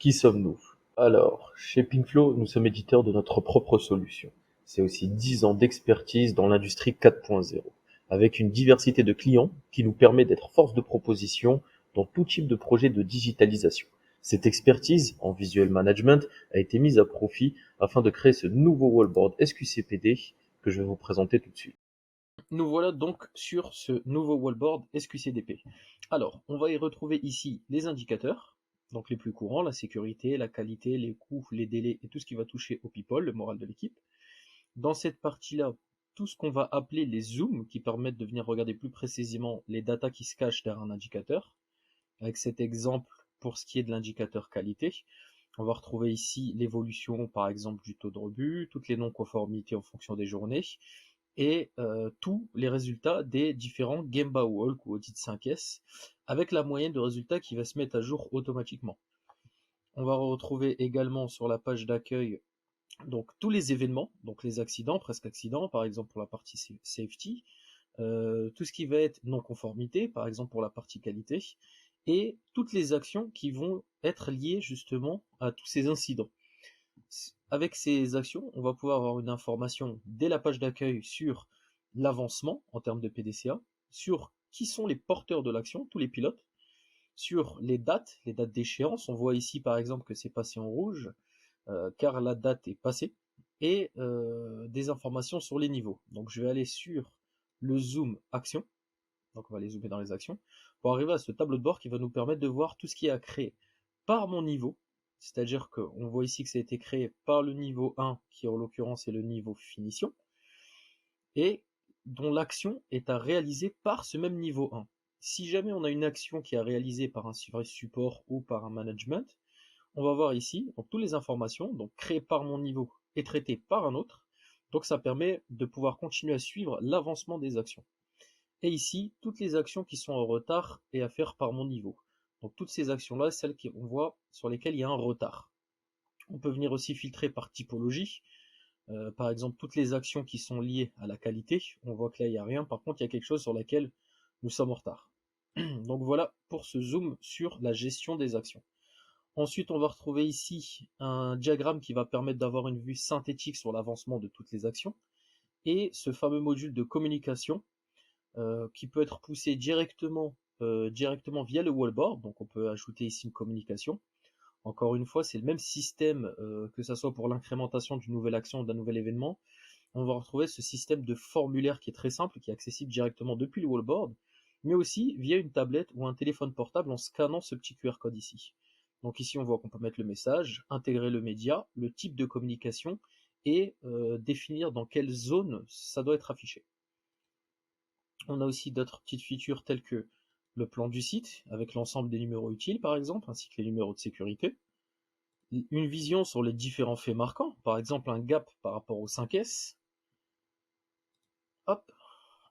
Qui sommes-nous? Alors, chez Pinkflow, nous sommes éditeurs de notre propre solution. C'est aussi 10 ans d'expertise dans l'industrie 4.0, avec une diversité de clients qui nous permet d'être force de proposition dans tout type de projet de digitalisation. Cette expertise en visual management a été mise à profit afin de créer ce nouveau wallboard SQCPD que je vais vous présenter tout de suite. Nous voilà donc sur ce nouveau wallboard SQCDP. Alors, on va y retrouver ici les indicateurs, donc les plus courants, la sécurité, la qualité, les coûts, les délais et tout ce qui va toucher au people, le moral de l'équipe. Dans cette partie-là, tout ce qu'on va appeler les zooms qui permettent de venir regarder plus précisément les datas qui se cachent derrière un indicateur. Avec cet exemple pour ce qui est de l'indicateur qualité, on va retrouver ici l'évolution par exemple du taux de rebut, toutes les non-conformités en fonction des journées, et tous les résultats des différents Gemba Walk ou Audit 5S, avec la moyenne de résultats qui va se mettre à jour automatiquement. On va retrouver également sur la page d'accueil donc tous les événements, donc les accidents, presque accidents, par exemple pour la partie safety, tout ce qui va être non-conformité, par exemple pour la partie qualité, et toutes les actions qui vont être liées justement à tous ces incidents. Avec ces actions, on va pouvoir avoir une information dès la page d'accueil sur l'avancement en termes de PDCA, sur qui sont les porteurs de l'action, tous les pilotes, sur les dates d'échéance. On voit ici par exemple que c'est passé en rouge, car la date est passée, et des informations sur les niveaux. Donc je vais aller sur le zoom action, donc on va aller zoomer dans les actions, pour arriver à ce tableau de bord qui va nous permettre de voir tout ce qui est à créer par mon niveau, c'est-à-dire qu'on voit ici que ça a été créé par le niveau 1, qui en l'occurrence est le niveau finition, et dont l'action est à réaliser par ce même niveau 1. Si jamais on a une action qui est réalisée par un support ou par un management, on va voir ici donc, toutes les informations, donc créées par mon niveau et traitées par un autre. Donc ça permet de pouvoir continuer à suivre l'avancement des actions. Et ici, toutes les actions qui sont en retard et à faire par mon niveau. Donc toutes ces actions-là, celles qu'on voit sur lesquelles il y a un retard. On peut venir aussi filtrer par typologie. Par exemple, toutes les actions qui sont liées à la qualité, on voit que là, il n'y a rien. Par contre, il y a quelque chose sur laquelle nous sommes en retard. Donc voilà pour ce zoom sur la gestion des actions. Ensuite, on va retrouver ici un diagramme qui va permettre d'avoir une vue synthétique sur l'avancement de toutes les actions. Et ce fameux module de communication qui peut être poussé directement via le wallboard. Donc on peut ajouter ici une communication. Encore une fois, c'est le même système que ce soit pour l'incrémentation d'une nouvelle action ou d'un nouvel événement. On va retrouver ce système de formulaire qui est très simple, qui est accessible directement depuis le wallboard, mais aussi via une tablette ou un téléphone portable en scannant ce petit QR code ici. Donc ici, on voit qu'on peut mettre le message, intégrer le média, le type de communication et définir dans quelle zone ça doit être affiché. On a aussi d'autres petites features telles que le plan du site, avec l'ensemble des numéros utiles par exemple, ainsi que les numéros de sécurité. Une vision sur les différents faits marquants, par exemple un gap par rapport au 5S. Hop,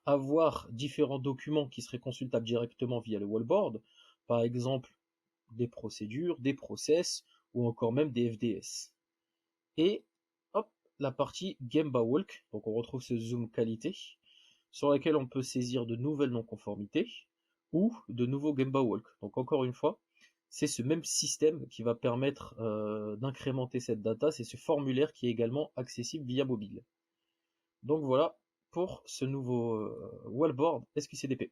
avoir différents documents qui seraient consultables directement via le wallboard, par exemple des procédures, des process, ou encore même des FDS. Et hop, la partie Gemba Walk, donc on retrouve ce zoom qualité, sur laquelle on peut saisir de nouvelles non-conformités ou de nouveaux Gemba Walk. Donc encore une fois, c'est ce même système qui va permettre d'incrémenter cette data, c'est ce formulaire qui est également accessible via mobile. Donc voilà pour ce nouveau wallboard SQCDP.